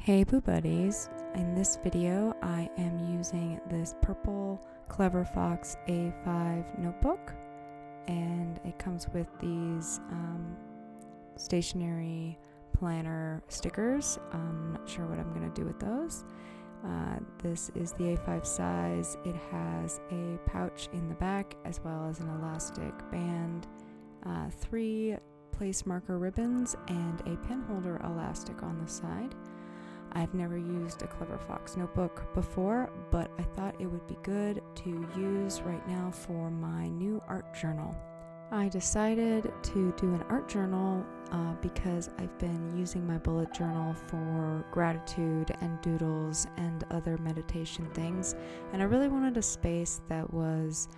Hey Boo Buddies, in this video I am using this purple Clever Fox A5 notebook, and it comes with these stationery planner stickers. I'm not sure what I'm going to do with those. This is the A5 size. It has a pouch in the back as well as an elastic band, 3 place marker ribbons, and a pen holder elastic on the side. I've never used a Clever Fox notebook before, but I thought it would be good to use right now for my new art journal. I decided to do an art journal because I've been using my bullet journal for gratitude and doodles and other meditation things, and I really wanted a space that was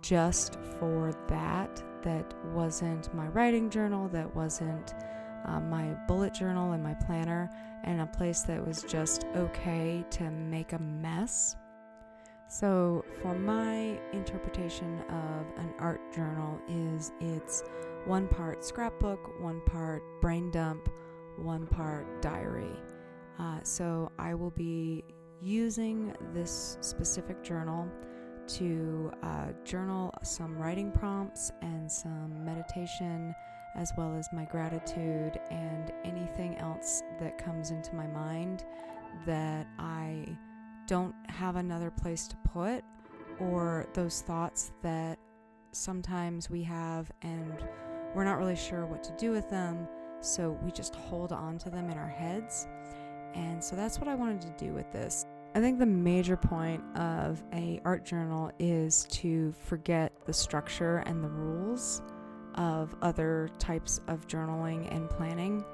just for that wasn't my writing journal, that wasn't my bullet journal and my planner, and a place that was just okay to make a mess. So for my interpretation of an art journal it's 1 part scrapbook, 1 part brain dump, 1 part diary. So I will be using this specific journal to journal some writing prompts and some meditation, as well as my gratitude and anything else that comes into my mind that I don't have another place to put, or those thoughts that sometimes we have and we're not really sure what to do with them, so we just hold on to them in our heads. And so that's what I wanted to do with this. I think the major point of an art journal is to forget the structure and the rules of other types of journaling and planning,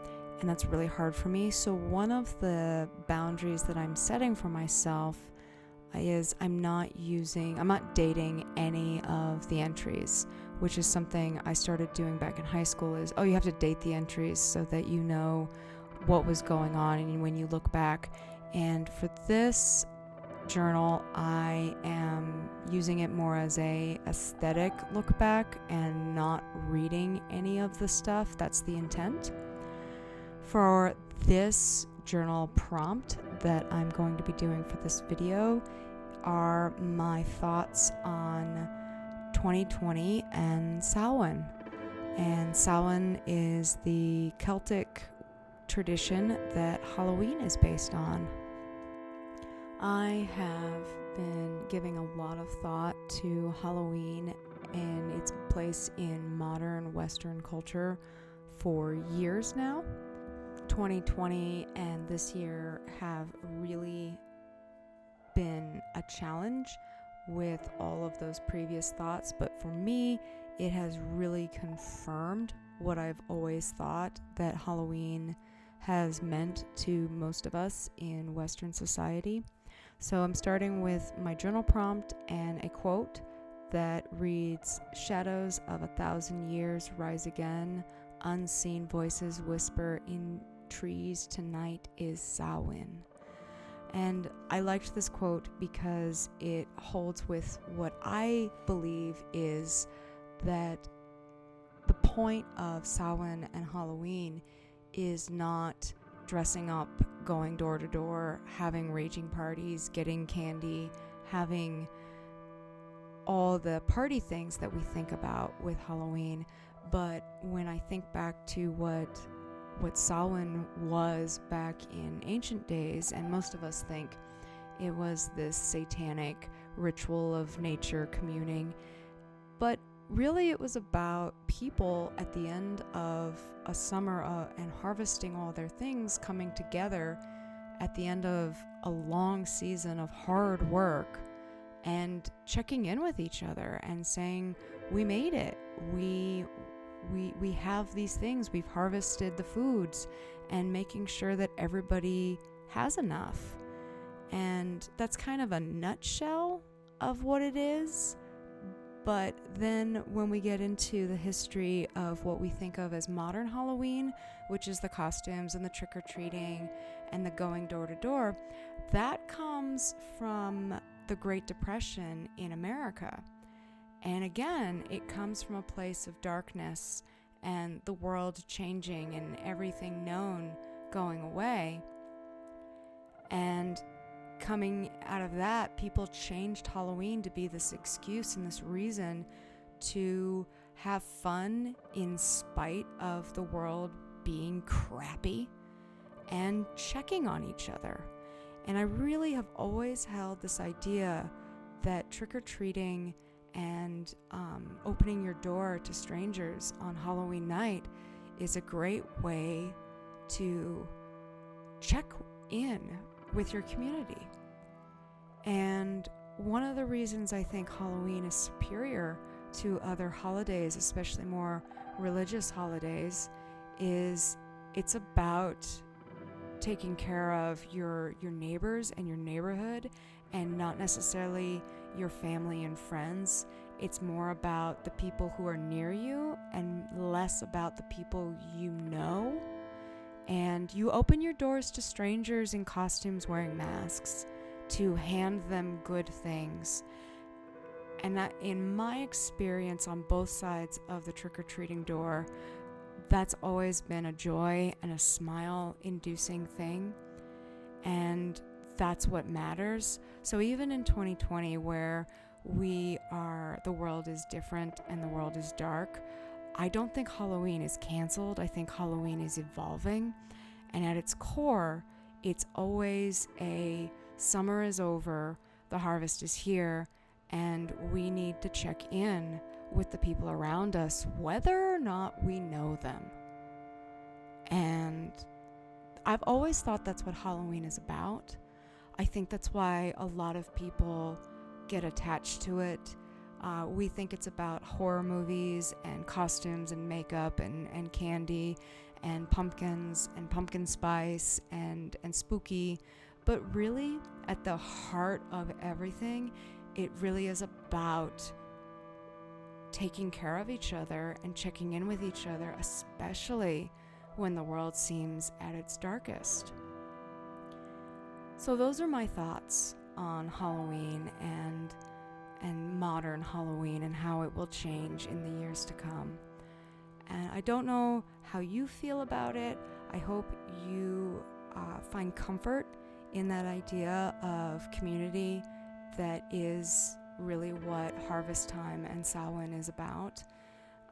and that's really hard for me. So one of the boundaries that I'm setting for myself is I'm not dating any of the entries, which is something I started doing back in high school. Is you have to date the entries so that you know what was going on and when you look back. And for this journal, I am using it more as a aesthetic look back and not reading any of the stuff. That's the intent. For this journal prompt that I'm going to be doing for this video are my thoughts on 2020 and Samhain. And Samhain is the Celtic tradition that Halloween is based on. I have been giving a lot of thought to Halloween and its place in modern Western culture for years now. 2020 and this year have really been a challenge with all of those previous thoughts, but for me, it has really confirmed what I've always thought that Halloween has meant to most of us in Western society. So I'm starting with my journal prompt and a quote that reads, "Shadows of 1,000 years rise again, unseen voices whisper in trees, tonight is Samhain." And I liked this quote because it holds with what I believe is that the point of Samhain and Halloween is not dressing up, going door to door, having raging parties, getting candy, having all the party things that we think about with Halloween. But when I think back to what Samhain was back in ancient days, and most of us think it was this satanic ritual of nature communing, but really it was about people at the end of a summer and harvesting all their things, coming together at the end of a long season of hard work and checking in with each other and saying, we made it, we have these things, we've harvested the foods, and making sure that everybody has enough. And that's kind of a nutshell of what it is. But then when we get into the history of what we think of as modern Halloween, which is the costumes and the trick-or-treating and the going door to door, that comes from the Great Depression in America. And again, it comes from a place of darkness and the world changing and everything known going away. And coming out of that, people changed Halloween to be this excuse and this reason to have fun in spite of the world being crappy and checking on each other. And I really have always held this idea that trick-or-treating and opening your door to strangers on Halloween night is a great way to check in with your community. And one of the reasons I think Halloween is superior to other holidays, especially more religious holidays, is it's about taking care of your neighbors and your neighborhood, and not necessarily your family and friends. It's more about the people who are near you and less about the people you know. And you open your doors to strangers in costumes wearing masks to hand them good things. And that, in my experience on both sides of the trick-or-treating door, that's always been a joy and a smile-inducing thing. And that's what matters. So even in 2020, where the world is different and the world is dark, I don't think Halloween is canceled. I think Halloween is evolving. And at its core, it's always a summer is over, the harvest is here, and we need to check in with the people around us, whether or not we know them. And I've always thought that's what Halloween is about. I think that's why a lot of people get attached to it. We think it's about horror movies and costumes and makeup and candy and pumpkins and pumpkin spice and spooky. But really, at the heart of everything, it really is about taking care of each other and checking in with each other, especially when the world seems at its darkest. So those are my thoughts on Halloween and modern Halloween and how it will change in the years to come. And I don't know how you feel about it. I hope you find comfort in that idea of community that is really what harvest time and Samhain is about.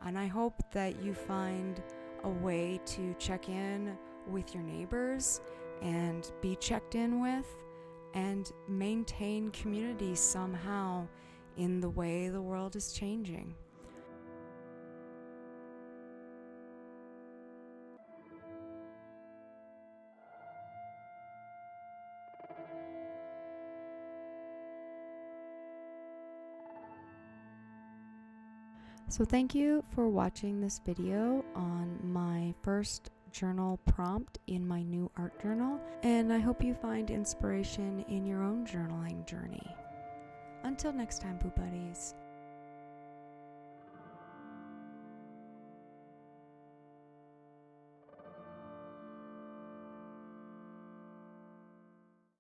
And I hope that you find a way to check in with your neighbors and be checked in with and maintain community somehow in the way the world is changing. So thank you for watching this video on my first journal prompt in my new art journal, and I hope you find inspiration in your own journaling journey. Until next time, Boo Buddies.